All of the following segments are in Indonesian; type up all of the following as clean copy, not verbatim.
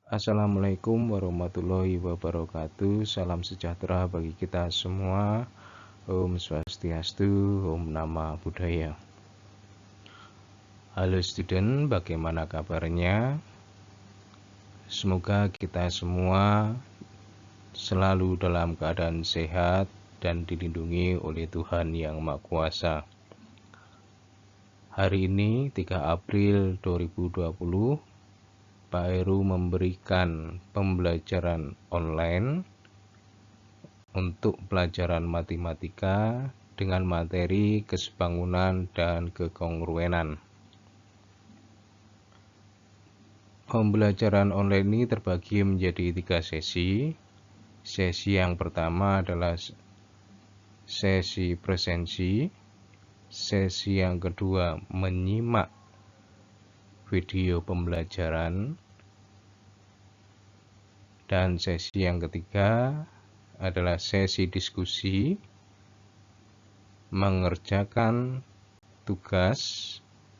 Assalamualaikum warahmatullahi wabarakatuh. Salam sejahtera bagi kita semua. Om Swastiastu, Om Namo Buddhaya. Halo student, bagaimana kabarnya? Semoga kita semua selalu dalam keadaan sehat dan dilindungi oleh Tuhan Yang Maha Kuasa. Hari ini 3 April 2020, Pak Heru memberikan pembelajaran online untuk pelajaran matematika dengan materi kesebangunan dan kekongruenan. Pembelajaran online ini terbagi menjadi 3 sesi. Sesi yang pertama adalah sesi presensi. Sesi yang kedua menyimak video pembelajaran. Dan sesi yang ketiga adalah sesi diskusi, mengerjakan tugas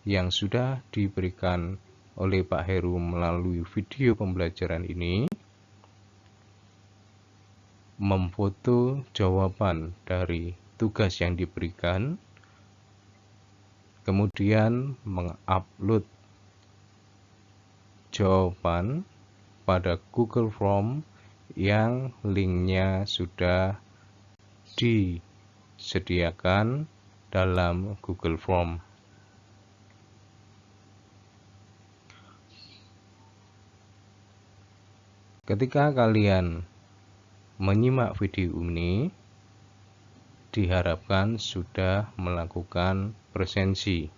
yang sudah diberikan oleh Pak Heru melalui video pembelajaran ini, memfoto jawaban dari tugas yang diberikan, kemudian mengupload jawaban pada Google Form yang linknya sudah disediakan dalam Google Form. Ketika kalian menyimak video ini, diharapkan sudah melakukan presensi.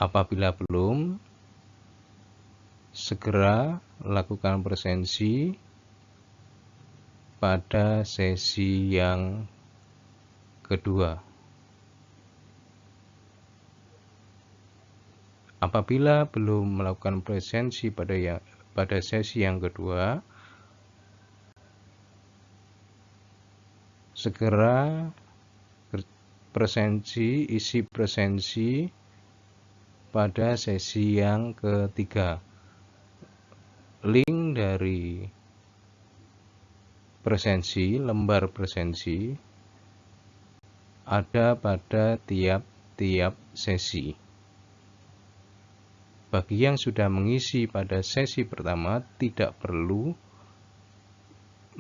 Apabila belum, segera lakukan presensi pada sesi yang kedua. Apabila belum melakukan presensi pada sesi yang kedua, segera isi presensi pada sesi yang ketiga. Link dari presensi, lembar presensi, ada pada tiap-tiap sesi. Bagi yang sudah mengisi pada sesi pertama, tidak perlu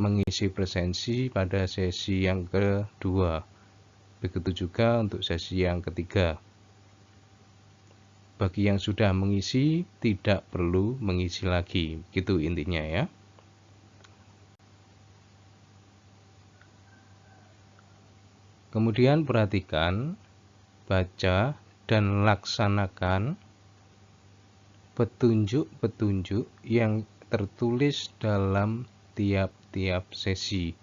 mengisi presensi pada sesi yang kedua. Begitu juga untuk sesi yang ketiga. Bagi yang sudah mengisi, tidak perlu mengisi lagi. Gitu intinya ya. Kemudian perhatikan, baca, dan laksanakan petunjuk-petunjuk yang tertulis dalam tiap-tiap sesi.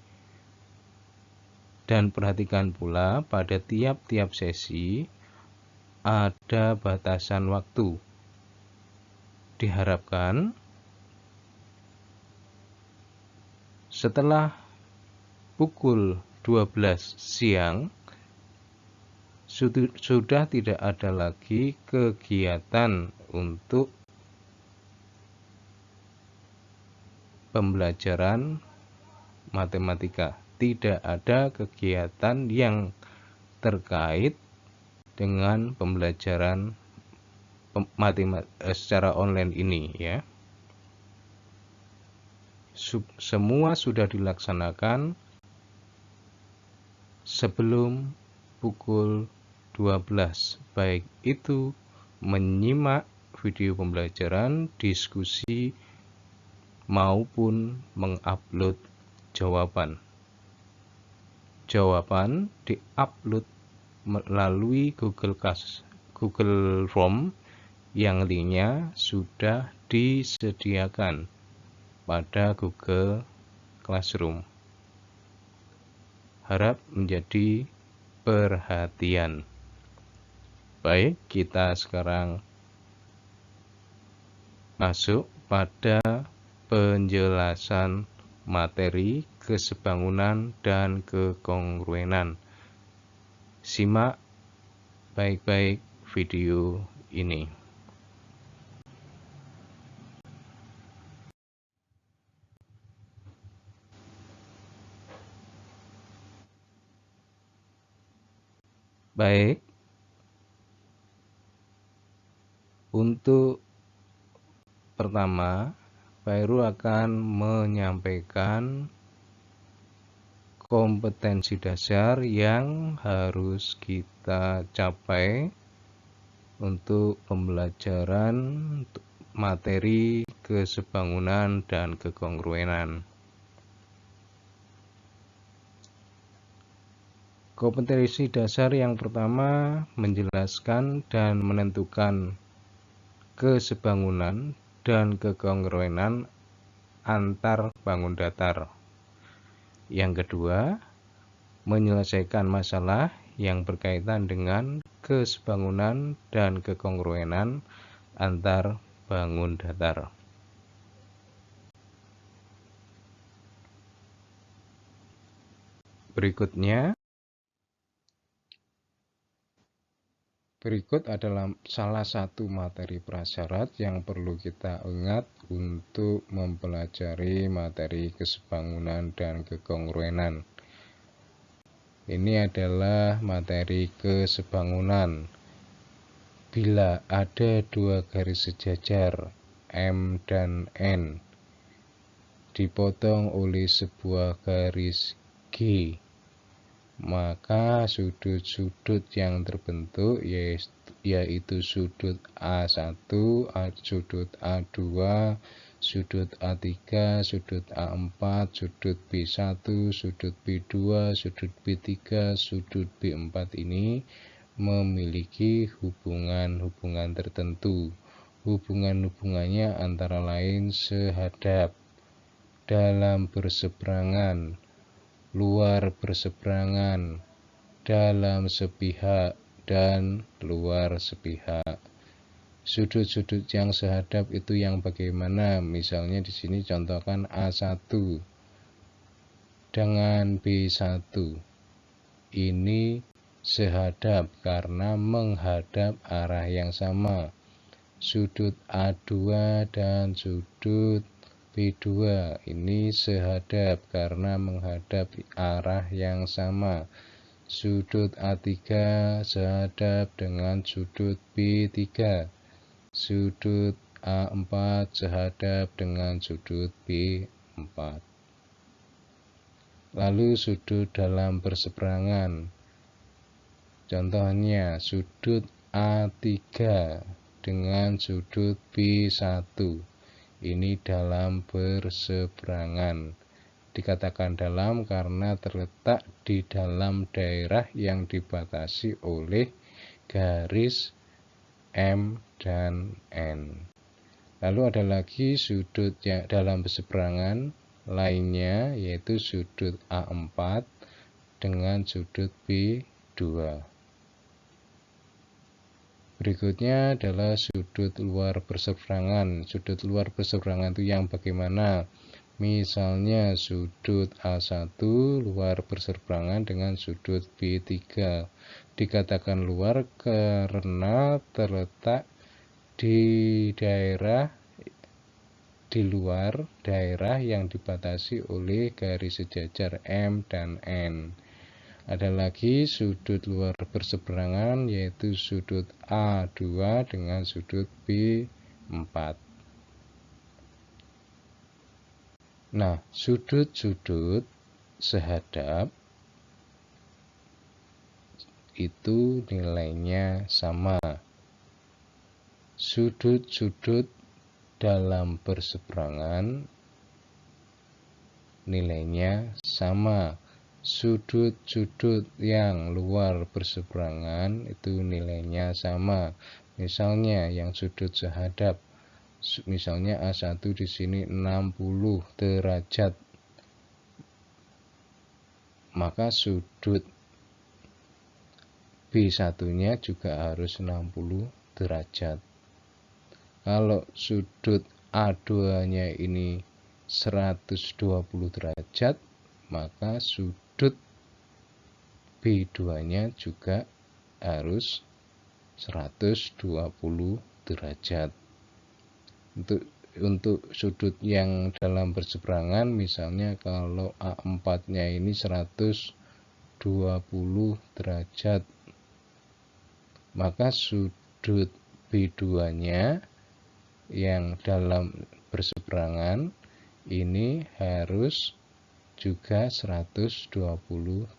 Dan perhatikan pula pada tiap-tiap sesi ada batasan waktu. Diharapkan setelah pukul 12 siang sudah tidak ada lagi kegiatan untuk pembelajaran matematika. Tidak ada kegiatan yang terkait dengan pembelajaran matematika secara online ini ya. Semua sudah dilaksanakan sebelum pukul 12, baik itu menyimak video pembelajaran, diskusi, maupun mengupload jawaban. Jawaban diupload melalui Google Form yang linknya sudah disediakan pada Google Classroom. Harap menjadi perhatian. Baik, kita sekarang masuk pada penjelasan materi kesebangunan dan kekongruenan. Simak baik-baik video ini. Baik, untuk pertama, Pak Heru akan menyampaikan kompetensi dasar yang harus kita capai untuk pembelajaran materi kesebangunan dan kekongruenan. Kompetensi dasar yang pertama menjelaskan dan menentukan kesebangunan dan kekongruenan antar bangun datar. Yang kedua, menyelesaikan masalah yang berkaitan dengan kesebangunan dan kekongruenan antar bangun datar. Berikut adalah salah satu materi prasyarat yang perlu kita ingat untuk mempelajari materi kesebangunan dan kekongruenan. Ini adalah materi kesebangunan. Bila ada dua garis sejajar M dan N dipotong oleh sebuah garis G, maka sudut-sudut yang terbentuk yaitu sudut A1, sudut A2, sudut A3, sudut A4, sudut B1, sudut B2, sudut B3, sudut B4 ini memiliki hubungan-hubungan tertentu. Hubungan-hubungannya antara lain sehadap, dalam berseberangan, luar berseberangan, dalam sepihak, dan luar sepihak. Sudut-sudut yang sehadap itu yang bagaimana? Misalnya di sini contohkan A1 dengan B1. Ini sehadap karena menghadap arah yang sama. Sudut A2 dan sudut B2 ini sehadap karena menghadap arah yang sama. Sudut A3 sehadap dengan sudut B3. Sudut A4 sehadap dengan sudut B4. Lalu sudut dalam berseberangan. Contohnya sudut A3 dengan sudut B1. Ini dalam berseberangan. Dikatakan dalam karena terletak di dalam daerah yang dibatasi oleh garis M dan N. Lalu ada lagi sudut yang dalam berseberangan lainnya, yaitu sudut A4 dengan sudut B2. Berikutnya adalah sudut luar berseberangan. Sudut luar berseberangan itu yang bagaimana? Misalnya sudut A1 luar berseberangan dengan sudut B3. Dikatakan luar karena terletak di luar daerah yang dibatasi oleh garis sejajar M dan N. Ada lagi sudut luar berseberangan, yaitu sudut A2 dengan sudut B4. Nah, sudut-sudut sehadap itu nilainya sama. Sudut-sudut dalam berseberangan nilainya sama. Sudut-sudut yang luar berseberangan itu nilainya sama. Misalnya yang sudut sehadap, misalnya A1 di sini 60 derajat, maka sudut B1-nya juga harus 60 derajat. Kalau sudut A2-nya ini 120 derajat, maka sudut B2-nya juga harus 120 derajat. Untuk sudut yang dalam berseberangan, misalnya kalau A4-nya ini 120 derajat, maka sudut B2-nya yang dalam berseberangan ini harus juga 120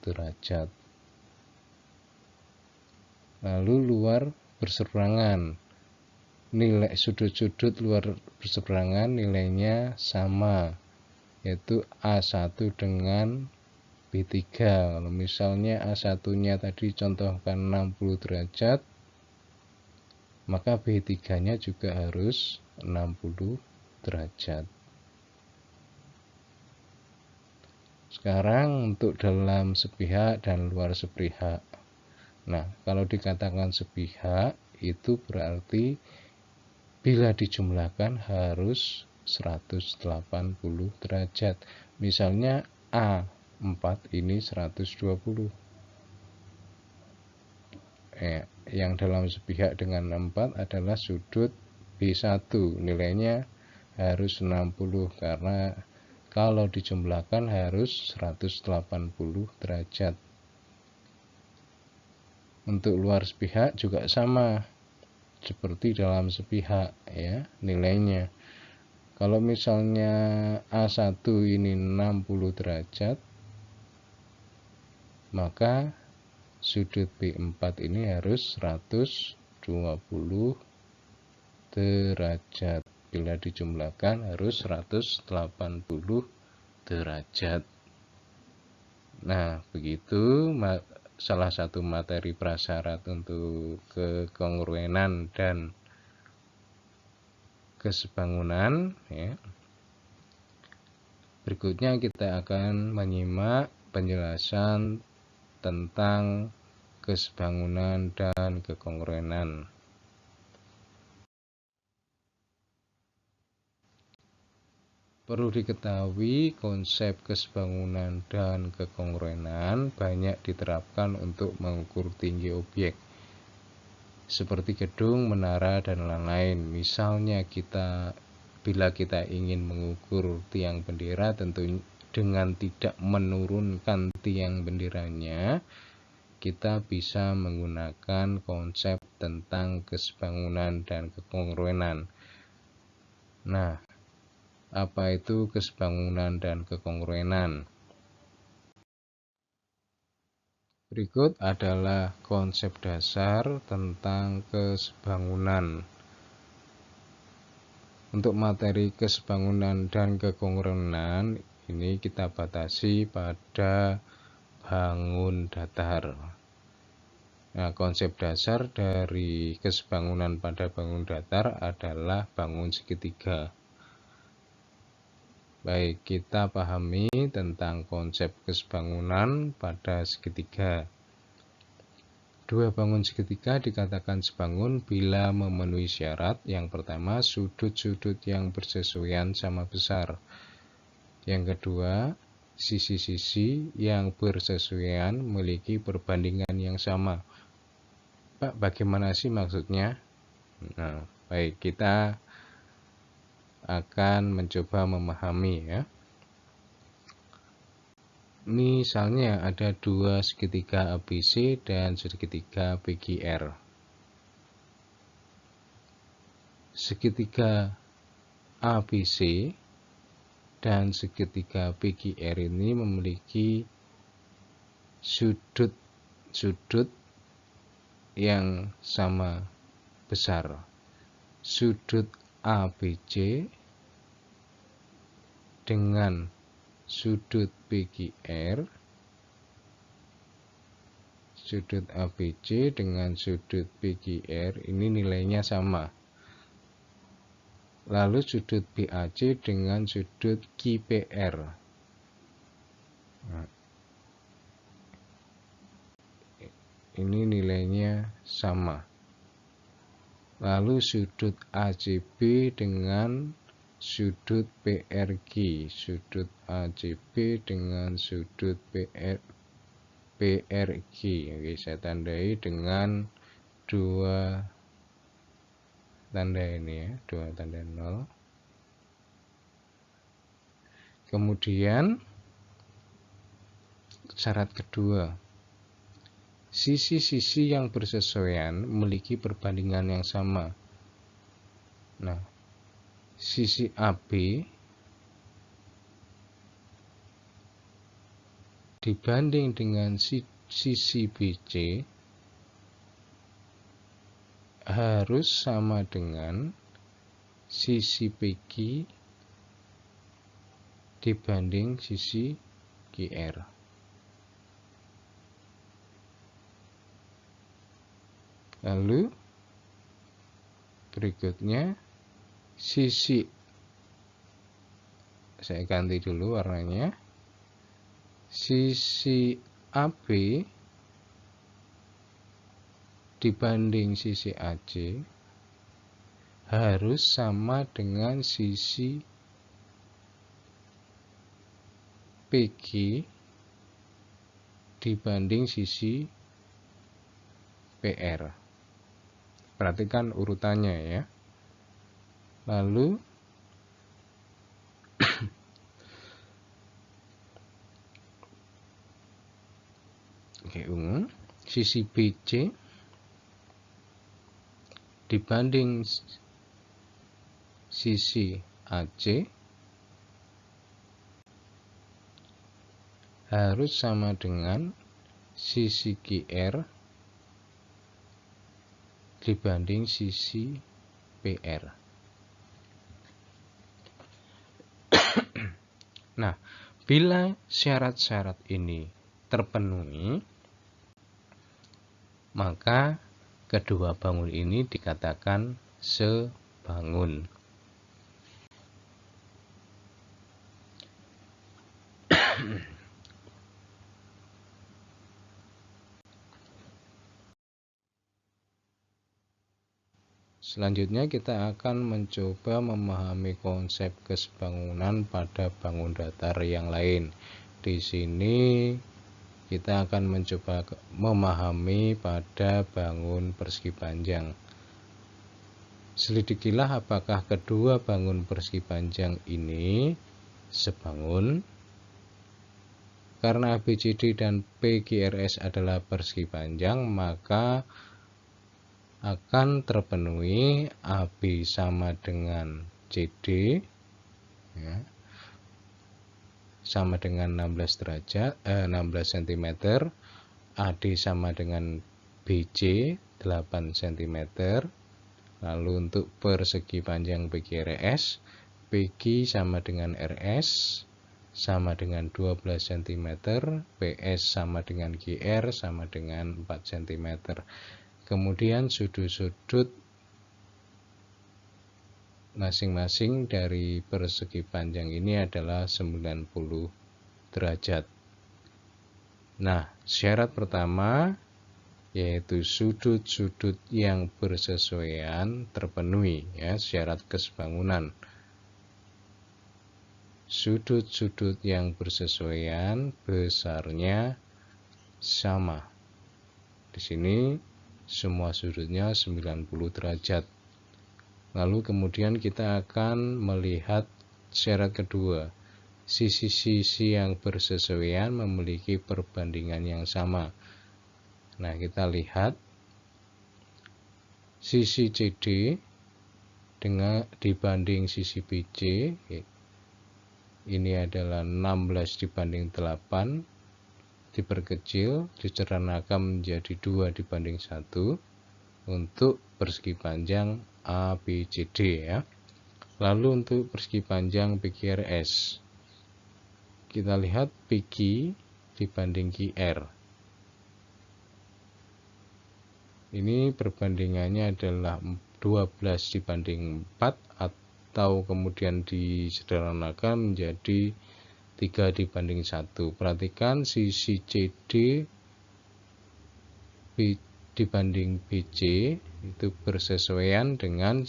derajat. Lalu luar berseberangan, nilai sudut-sudut luar berseberangan nilainya sama, yaitu A1 dengan B3. Kalau misalnya A1-nya tadi contohkan 60 derajat, maka B3-nya juga harus 60 derajat. Sekarang untuk dalam sepihak dan luar sepihak. Nah, kalau dikatakan sepihak itu berarti bila dijumlahkan harus 180 derajat. Misalnya A4 ini 120. Yang dalam sepihak dengan 4 adalah sudut B1. Nilainya harus 60 karena kalau dijumlahkan harus 180 derajat. Untuk luar sepihak juga sama seperti dalam sepihak ya nilainya. Kalau misalnya A1 ini 60 derajat, maka sudut B4 ini harus 120 derajat. Bila dijumlahkan harus 180 derajat. Nah, begitu salah satu materi prasyarat untuk kekongruenan dan kesebangunan ya. Berikutnya kita akan menyimak penjelasan tentang kesebangunan dan kekongruenan. Perlu diketahui konsep kesebangunan dan kekongruenan banyak diterapkan untuk mengukur tinggi objek seperti gedung, menara, dan lain-lain. Misalnya bila kita ingin mengukur tiang bendera, tentu dengan tidak menurunkan tiang benderanya, kita bisa menggunakan konsep tentang kesebangunan dan kekongruenan. Nah, apa itu kesebangunan dan kekongruenan? Berikut adalah konsep dasar tentang kesebangunan. Untuk materi kesebangunan dan kekongruenan ini kita batasi pada bangun datar. Nah, konsep dasar dari kesebangunan pada bangun datar adalah bangun segitiga. Baik, kita pahami tentang konsep kesebangunan pada segitiga. Dua bangun segitiga dikatakan sebangun bila memenuhi syarat. Yang pertama, sudut-sudut yang bersesuaian sama besar. Yang kedua, sisi-sisi yang bersesuaian memiliki perbandingan yang sama. Pak, bagaimana sih maksudnya? Nah, baik, kita akan mencoba memahami ya. Misalnya ada dua segitiga ABC dan segitiga PQR. Segitiga ABC dan segitiga PQR ini memiliki sudut yang sama besar. Sudut ABC dengan sudut PQR, sudut ABC dengan sudut PQR ini nilainya sama. Lalu sudut BAC dengan sudut QPR. Nah, ini nilainya sama. Lalu sudut ACB dengan sudut PRQ, sudut ACB dengan sudut PRQ. Oke, saya tandai dengan dua tanda ini ya, dua tanda nol. Kemudian syarat kedua, sisi-sisi yang bersesuaian memiliki perbandingan yang sama. Nah, sisi AB dibanding dengan sisi BC harus sama dengan sisi PQ dibanding sisi QR. Lalu berikutnya sisi, saya ganti dulu warnanya, sisi AB dibanding sisi AC harus sama dengan sisi PQ dibanding sisi PR. Perhatikan urutannya ya. Lalu ungu, sisi BC dibanding sisi AC harus sama dengan sisi QR dibanding sisi PR. Nah, bila syarat-syarat ini terpenuhi, maka kedua bangun ini dikatakan sebangun. Selanjutnya kita akan mencoba memahami konsep kesebangunan pada bangun datar yang lain. Di sini kita akan mencoba memahami pada bangun persegi panjang. Selidikilah apakah kedua bangun persegi panjang ini sebangun. Karena ABCD dan PQRS adalah persegi panjang, maka akan terpenuhi AB sama dengan CD ya, sama dengan 16 derajat 16 cm, AD sama dengan BC 8 cm. Lalu untuk persegi panjang PQRS, PQ sama dengan RS sama dengan 12 cm, PS sama dengan QR sama dengan 4 cm. Kemudian sudut-sudut masing-masing dari persegi panjang ini adalah 90 derajat. Nah, syarat pertama yaitu sudut-sudut yang bersesuaian terpenuhi ya, syarat kesebangunan. Sudut-sudut yang bersesuaian besarnya sama. Di sini semua sudutnya 90 derajat. Lalu kemudian kita akan melihat syarat kedua. Sisi-sisi yang bersesuaian memiliki perbandingan yang sama. Nah, kita lihat sisi CD dibanding sisi BC. Ini adalah 16 dibanding 8. Diperkecil, disederhanakan menjadi 2 dibanding 1 untuk persegi panjang ABCD ya. Lalu untuk persegi panjang PQRS, kita lihat PQ dibanding QR. Ini perbandingannya adalah 12 dibanding 4 atau kemudian disederhanakan menjadi 3 dibanding 1. Perhatikan sisi CD dibanding BC itu bersesuaian dengan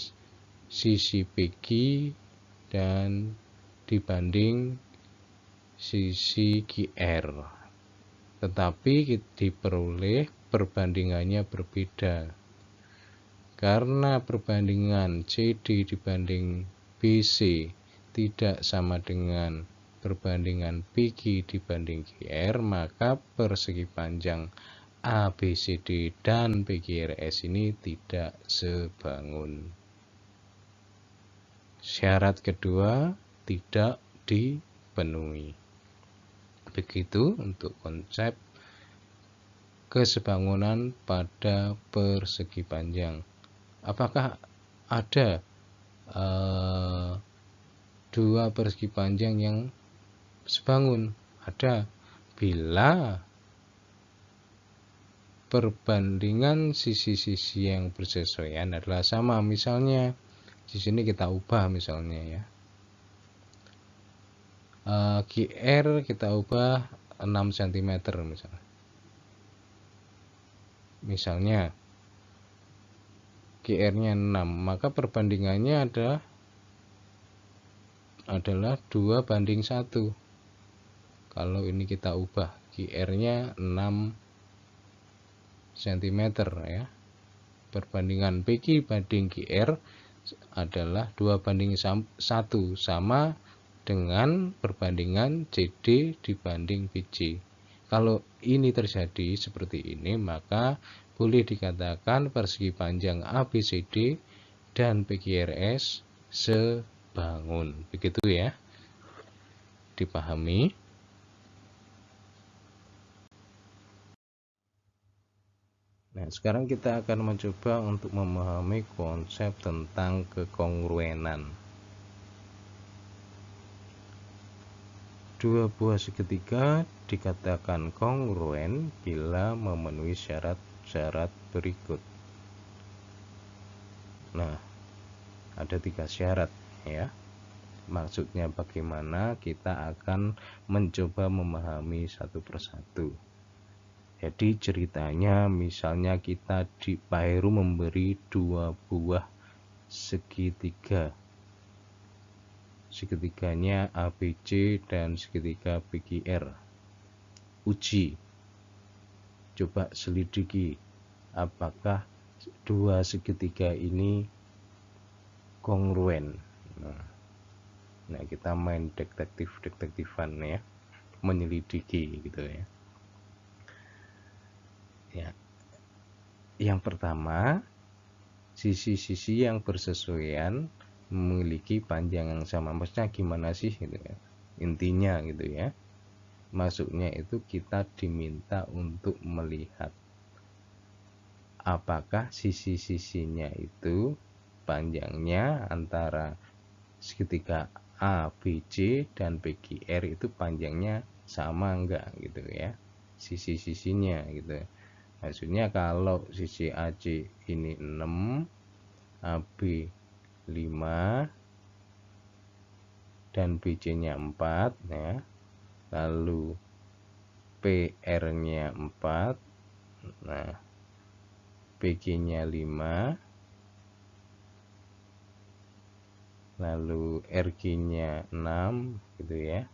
sisi PQ dan dibanding sisi QR. Tetapi diperoleh perbandingannya berbeda. Karena perbandingan CD dibanding BC tidak sama dengan perbandingan PQ dibanding QR, maka persegi panjang ABCD dan PQRS ini tidak sebangun. Syarat kedua tidak dipenuhi. Begitu untuk konsep kesebangunan pada persegi panjang. Apakah ada dua persegi panjang yang sebangun? Ada, bila perbandingan sisi-sisi yang bersesuaian adalah sama. Misalnya di sini kita ubah misalnya ya, QR kita ubah 6 cm misalnya QR-nya 6, maka perbandingannya adalah 2:1. Kalau ini kita ubah QR-nya 6 cm ya, perbandingan PQ banding QR adalah 2:1, sama dengan perbandingan CD dibanding BC. Kalau ini terjadi seperti ini, maka boleh dikatakan persegi panjang ABCD dan PQRS sebangun. Begitu ya, dipahami. Nah, sekarang kita akan mencoba untuk memahami konsep tentang kekongruenan. Dua buah segitiga dikatakan kongruen bila memenuhi syarat-syarat berikut. Nah, ada 3 syarat ya. Maksudnya bagaimana, kita akan mencoba memahami satu persatu. Jadi ceritanya misalnya Pak Heru memberi 2 buah segitiga. Segitiganya ABC dan segitiga PQR. Uji. Coba selidiki apakah 2 segitiga ini kongruen. Nah, kita main detektifan ya, menyelidiki gitu ya. Ya. Yang pertama, sisi-sisi yang bersesuaian memiliki panjang yang sama. Maksudnya gimana sih gitu ya? Intinya gitu ya. Maksudnya itu kita diminta untuk melihat apakah sisi-sisinya itu panjangnya antara segitiga ABC dan PQR itu panjangnya sama enggak gitu ya, sisi-sisinya gitu. Maksudnya kalau sisi AC ini 6, AB 5 dan BC-nya 4 ya, lalu PR-nya 4, nah PG-nya 5, lalu RG-nya 6 gitu ya.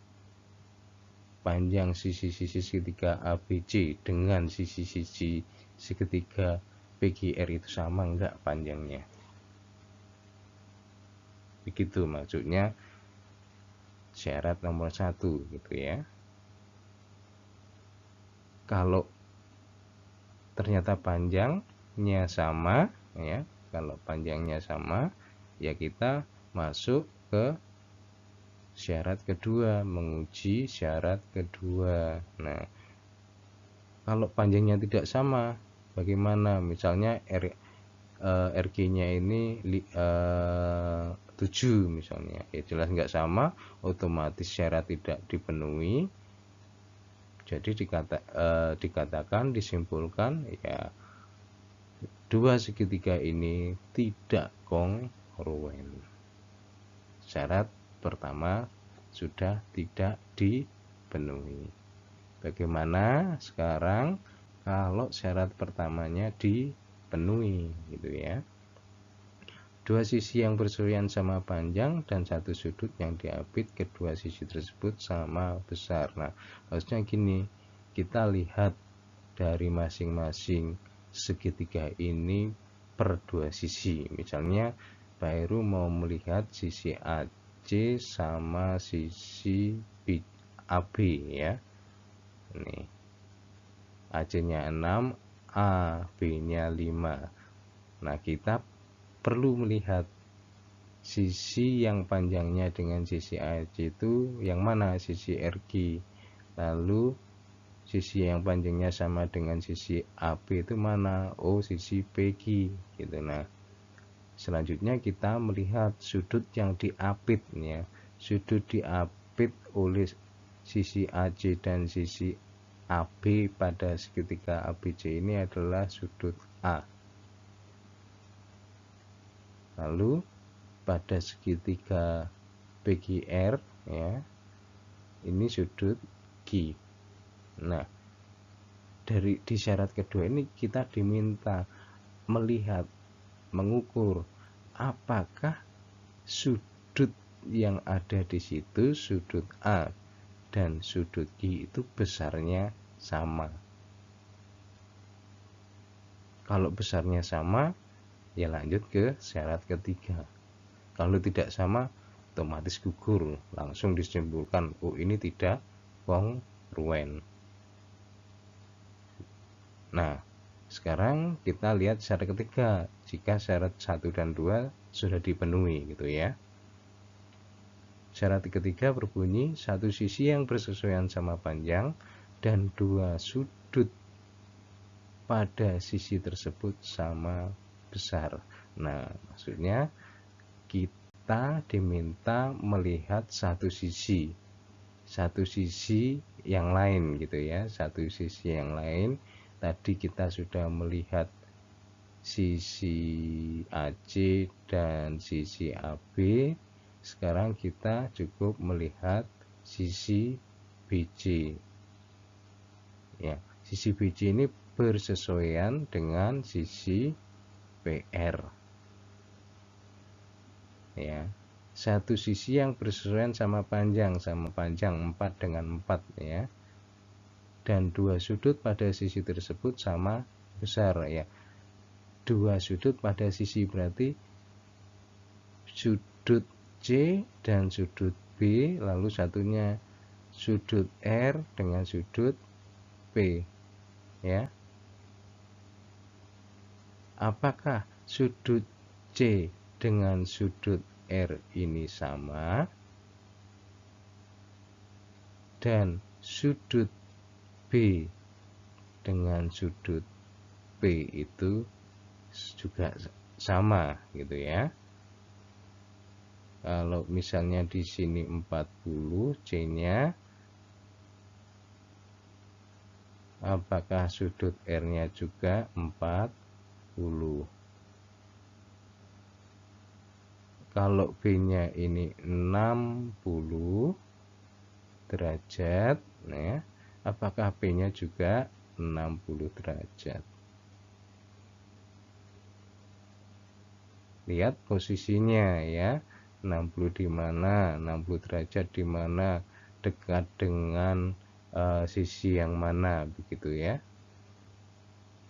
Panjang sisi-sisi segitiga ABC dengan sisi-sisi segitiga PQR itu sama enggak panjangnya? Begitu maksudnya syarat nomor 1 gitu ya. Kalau ternyata panjangnya sama ya, kalau panjangnya sama ya kita masuk ke syarat kedua, menguji syarat kedua. Nah, kalau panjangnya tidak sama, bagaimana? Misalnya RG-nya ini 7 misalnya, ya jelas nggak sama, otomatis syarat tidak dipenuhi. Jadi dikatakan, disimpulkan ya, 2 segitiga ini tidak kongruen. Syarat pertama sudah tidak dipenuhi. Bagaimana sekarang kalau syarat pertamanya dipenuhi gitu ya? 2 sisi yang bersesuaian sama panjang dan 1 sudut yang diapit kedua sisi tersebut sama besar. Nah, harusnya gini, kita lihat dari masing-masing segitiga ini per 2 sisi. Misalnya Pak Heru mau melihat sisi AC sama sisi AB ya. Nih. AC-nya 6, A, B-nya 5. Nah, kita perlu melihat sisi yang panjangnya dengan sisi AC itu yang mana, sisi RG. Lalu sisi yang panjangnya sama dengan sisi AB itu mana? Oh, sisi PG gitu. Nah, selanjutnya kita melihat sudut yang diapit ya. Sudut diapit oleh sisi AC dan sisi AB pada segitiga ABC ini adalah sudut A. Lalu pada segitiga PQR ya, ini sudut Q. Nah, di syarat kedua ini kita diminta melihat, mengukur apakah sudut yang ada di situ, sudut A dan sudut Q itu besarnya sama. Kalau besarnya sama, ya lanjut ke syarat ketiga. Kalau tidak sama, otomatis gugur, langsung disimpulkan, oh ini tidak kongruen. Nah, sekarang kita lihat syarat ketiga, jika syarat 1 dan 2 sudah dipenuhi gitu ya. Syarat ketiga berbunyi, satu sisi yang bersesuaian sama panjang dan dua sudut pada sisi tersebut sama besar. Nah, maksudnya kita diminta melihat satu sisi yang lain gitu ya. Satu sisi yang lain, tadi kita sudah melihat sisi AC dan sisi AB. Sekarang kita cukup melihat sisi BC ya. Sisi BC ini bersesuaian dengan sisi PR ya. Satu sisi yang bersesuaian sama panjang 4 dengan 4 ya. Dan dua sudut pada sisi tersebut sama besar ya. Dua sudut pada sisi berarti sudut C dan sudut B, lalu satunya sudut R dengan sudut P ya. Apakah sudut C dengan sudut R ini sama dan sudut B dengan sudut P itu juga sama gitu ya. Kalau misalnya di sini 40 C-nya, apakah sudut R-nya juga 40? Kalau B-nya ini 60 derajat ya, apakah P-nya juga 60 derajat? Lihat posisinya ya, 60 di mana, 60 derajat di mana, dekat dengan sisi yang mana begitu ya.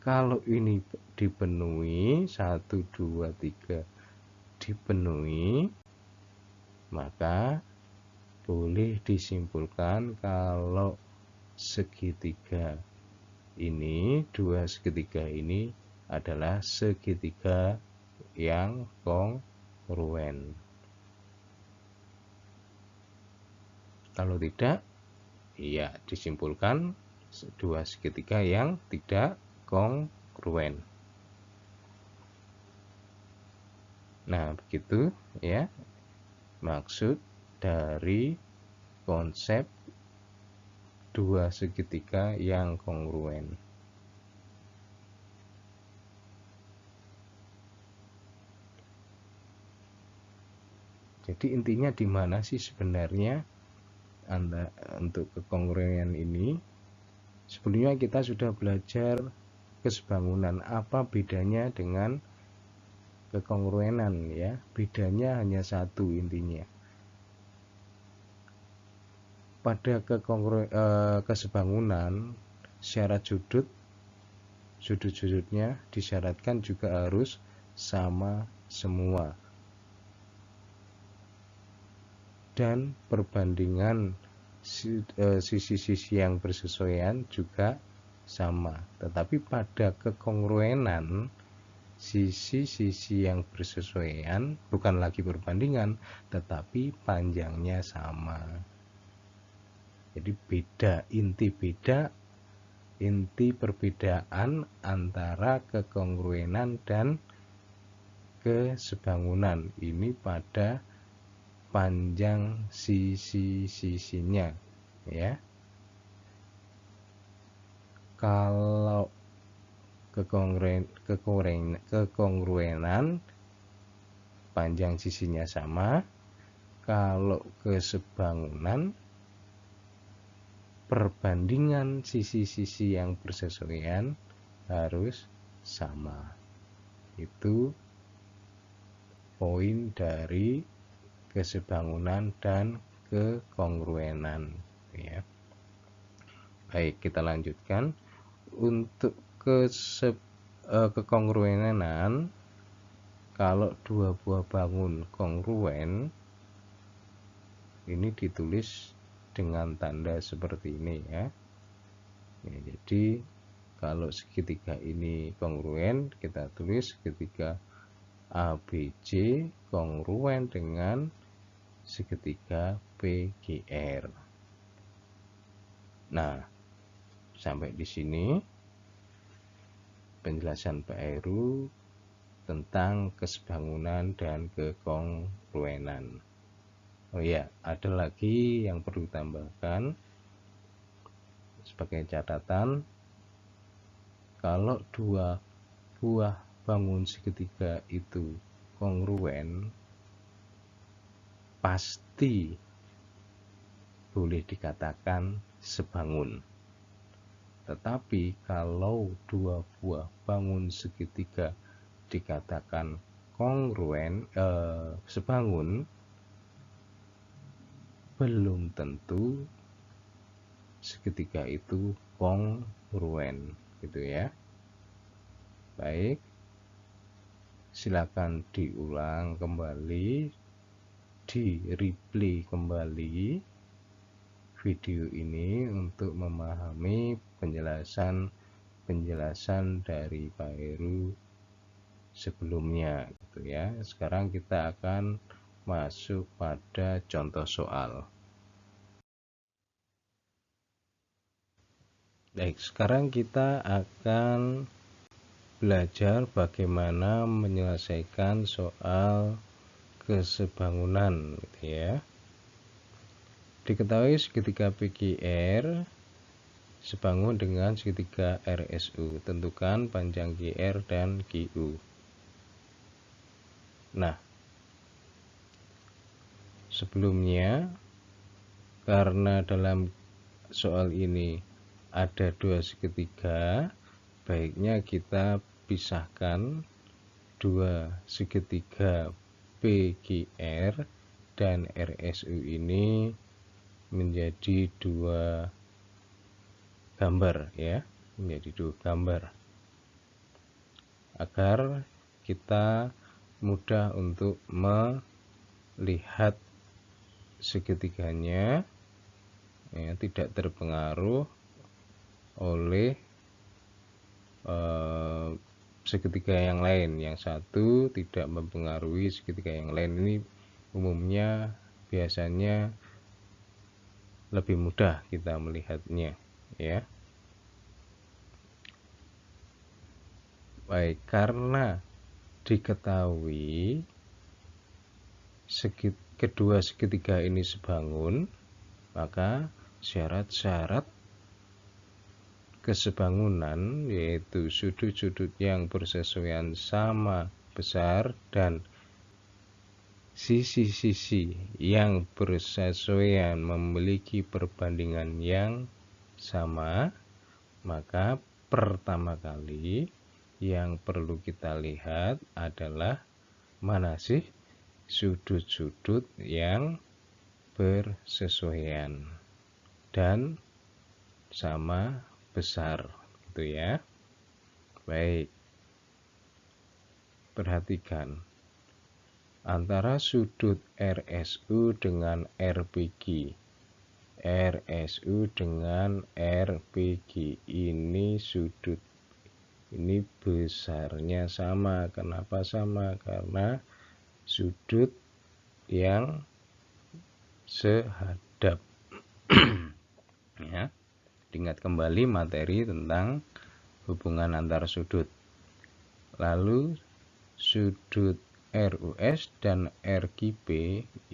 Kalau ini dipenuhi 1 2 3 dipenuhi, maka boleh disimpulkan kalau segitiga ini, dua segitiga ini adalah segitiga yang kongruen. Kalau tidak, ya disimpulkan dua segitiga yang tidak kongruen. Nah, begitu ya maksud dari konsep dua segitiga yang kongruen. Jadi intinya di mana sih sebenarnya Anda untuk kekongruensian ini? Sebelumnya kita sudah belajar kesebangunan, apa bedanya dengan kekongruenan ya. Bedanya hanya satu intinya. Pada kesebangunan, syarat sudut-sudutnya disyaratkan juga harus sama semua. Dan perbandingan sisi-sisi yang bersesuaian juga sama. Tetapi pada kekongruenan, sisi-sisi yang bersesuaian bukan lagi perbandingan, tetapi panjangnya sama. Jadi inti perbedaan antara kekongruenan dan kesebangunan ini pada panjang sisi-sisinya, ya. Kalau kekongruenan panjang sisinya sama, kalau kesebangunan perbandingan sisi-sisi yang bersesuaian harus sama. Itu poin dari kesebangunan dan kekongruenan, ya. Baik, kita lanjutkan. Untuk kekongruenan, kalau dua buah bangun kongruen, ini ditulis dengan tanda seperti ini, ya. Jadi kalau segitiga ini kongruen, kita tulis segitiga ABC kongruen dengan segitiga PGR. Nah, sampai di sini penjelasan Pak Heru tentang kesebangunan dan kekongruenan. Oh ya, ada lagi yang perlu ditambahkan sebagai catatan. Kalau dua buah bangun segitiga itu kongruen, pasti boleh dikatakan sebangun. Tetapi kalau dua buah bangun segitiga dikatakan kongruen, sebangun, belum tentu segitiga itu kongruen, gitu ya. Baik, silakan diulang kembali, di replay kembali video ini untuk memahami penjelasan dari Pak Heru sebelumnya, gitu ya. Sekarang kita akan masuk pada contoh soal. Baik, sekarang kita akan belajar bagaimana menyelesaikan soal kesebangunan, gitu ya. Diketahui segitiga PQR sebangun dengan segitiga RSU. Tentukan panjang GR dan QU. Nah, sebelumnya, karena dalam soal ini ada dua segitiga, baiknya kita pisahkan dua segitiga PQR dan RSU ini menjadi dua gambar, ya, menjadi dua gambar agar kita mudah untuk melihat segitiganya, ya, tidak terpengaruh oleh segitiga yang lain. Yang satu tidak mempengaruhi segitiga yang lain. Ini umumnya biasanya lebih mudah kita melihatnya, ya. Baik, karena diketahui kedua segitiga ini sebangun, maka syarat-syarat kesebangunan, yaitu sudut-sudut yang bersesuaian sama besar dan sisi-sisi yang bersesuaian memiliki perbandingan yang sama, maka pertama kali yang perlu kita lihat adalah mana sih sudut-sudut yang bersesuaian dan sama besar, gitu ya. Baik, perhatikan antara sudut RSU dengan RPQ. RSU dengan RPG. Ini sudut, ini besarnya sama. Kenapa sama? Karena sudut yang sehadap. Ya, ingat kembali materi tentang hubungan antar sudut. Lalu sudut RUS dan RQP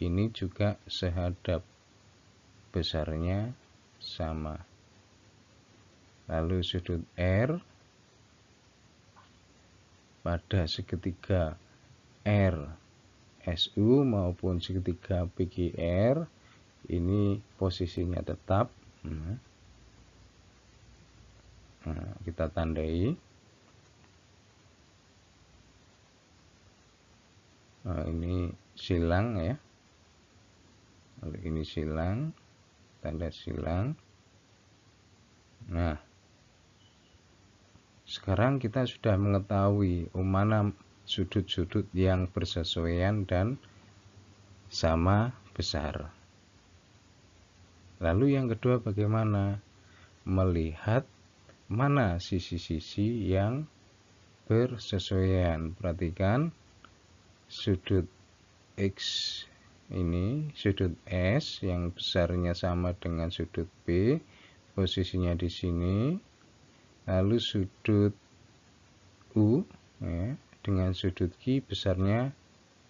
ini juga sehadap, besarnya sama. Lalu sudut R pada segitiga RSU maupun segitiga PQR ini posisinya tetap. Nah, kita tandai. Nah, ini silang ya. Lalu ini silang, tanda silang. Nah, sekarang kita sudah mengetahui mana sudut-sudut yang bersesuaian dan sama besar. Lalu yang kedua, bagaimana melihat mana sisi-sisi yang bersesuaian. Perhatikan sudut X ini, sudut S yang besarnya sama dengan sudut B, posisinya di sini. Lalu sudut U ya, dengan sudut Q besarnya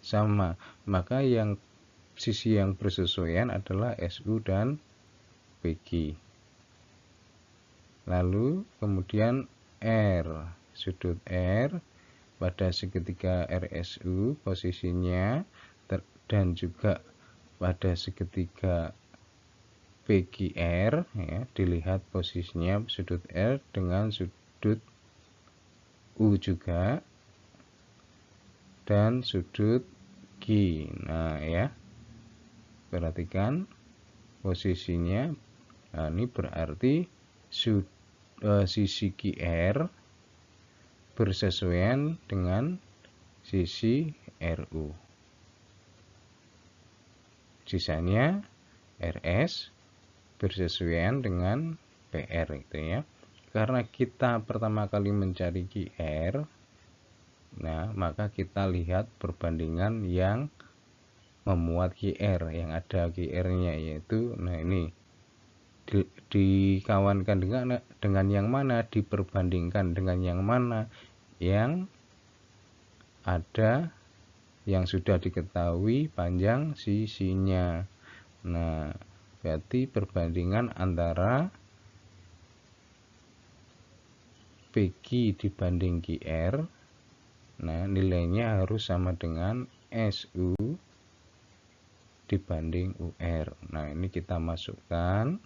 sama. Maka yang sisi yang bersesuaian adalah SU dan PQ. Lalu kemudian R, sudut R pada segitiga RSU posisinya dan juga pada segitiga PQR ya, dilihat posisinya sudut R dengan sudut U juga dan sudut Q. Nah ya, perhatikan posisinya. Nah, ini berarti sisi QR bersesuaian dengan sisi RU. Sisanya RS bersesuaian dengan PR itu ya. Karena kita pertama kali mencari QR, nah maka kita lihat perbandingan yang memuat QR, yang ada QR-nya, yaitu nah ini dikawankan dengan yang mana, diperbandingkan dengan yang mana yang ada, yang sudah diketahui panjang sisinya. Nah, berarti perbandingan antara PQ dibanding QR, nah nilainya harus sama dengan SU dibanding UR. Nah, ini kita masukkan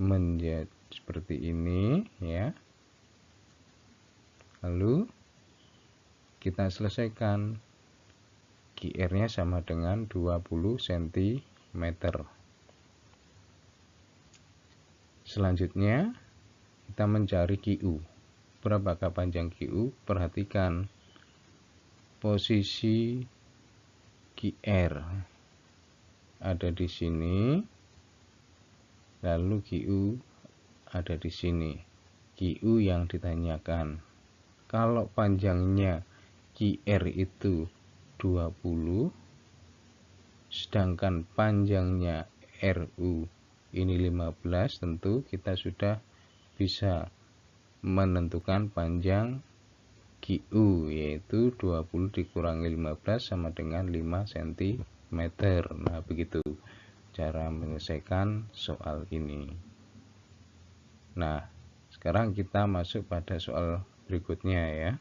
menjadi seperti ini ya. Lalu kita selesaikan. QR-nya sama dengan 20 cm. Selanjutnya kita mencari QU. Berapakah panjang QU? Perhatikan posisi QR ada di sini, lalu QU ada di sini. QU yang ditanyakan. Kalau panjangnya QR itu 20, sedangkan panjangnya RU ini 15, tentu kita sudah bisa menentukan panjang QU, yaitu 20 dikurangi 15 sama dengan 5 cm. Nah, begitu cara menyelesaikan soal ini. Nah, sekarang kita masuk pada soal berikutnya ya.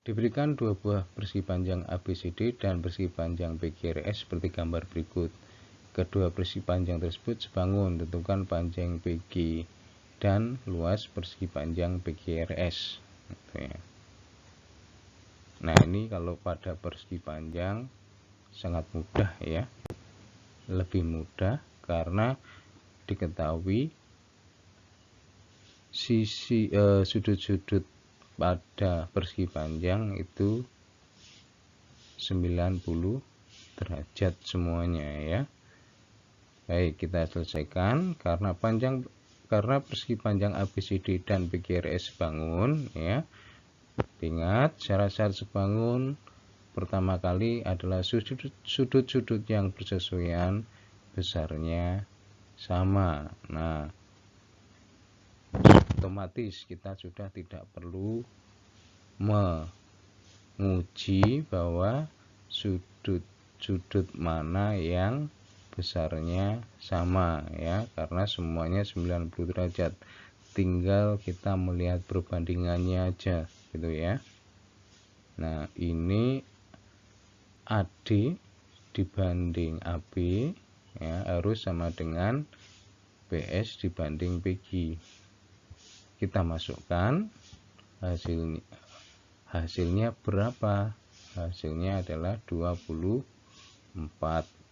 Diberikan dua buah persegi panjang ABCD dan persegi panjang PQRS seperti gambar berikut. Kedua persegi panjang tersebut sebangun. Tentukan panjang PQ dan luas persegi panjang PQRS. Nah, ini kalau pada persegi panjang sangat mudah ya. Lebih mudah karena diketahui sisi sudut-sudut pada persegi panjang itu 90 derajat semuanya ya. Baik, kita selesaikan. Karena persegi panjang ABCD dan PQRS sebangun ya. Ingat syarat-syarat sebangun pertama kali adalah sudut-sudut yang bersesuaian besarnya sama. Nah, otomatis kita sudah tidak perlu menguji bahwa sudut mana yang besarnya sama ya, karena semuanya 90 derajat. Tinggal kita melihat perbandingannya aja gitu ya. Nah, ini AD dibanding AB ya, harus sama dengan PS dibanding PQ. Kita masukkan hasilnya berapa? Hasilnya adalah 24.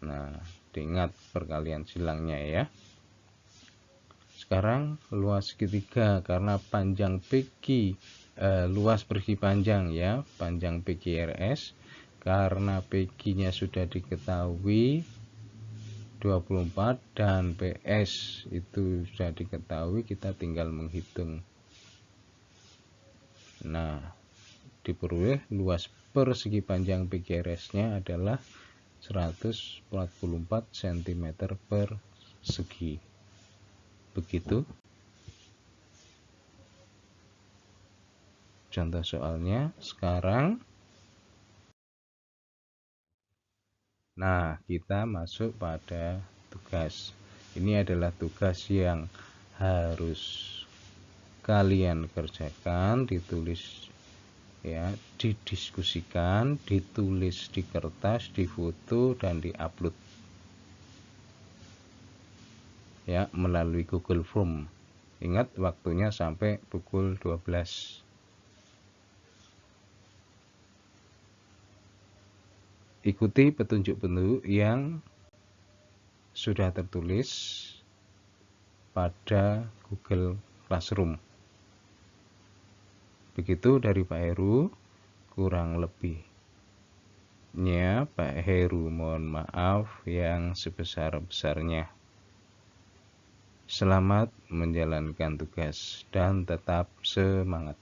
Nah, diingat perkalian silangnya ya. Sekarang luas segitiga, karena panjang PQ luas persegi panjang ya, panjang PQRS, karena PQ-nya sudah diketahui 24 dan PS itu sudah diketahui, kita tinggal menghitung. Nah, diperoleh luas persegi panjang PQRS-nya adalah 144 cm persegi. Begitu contoh soalnya. Sekarang nah, kita masuk pada tugas. Ini adalah tugas yang harus kalian kerjakan, ditulis ya, didiskusikan, ditulis di kertas, difoto dan diupload ya melalui Google Form. Ingat waktunya sampai pukul 12. Ikuti petunjuk-petunjuk yang sudah tertulis pada Google Classroom. Begitu dari Pak Heru, kurang lebihnya Pak Heru mohon maaf yang sebesar-besarnya. Selamat menjalankan tugas dan tetap semangat.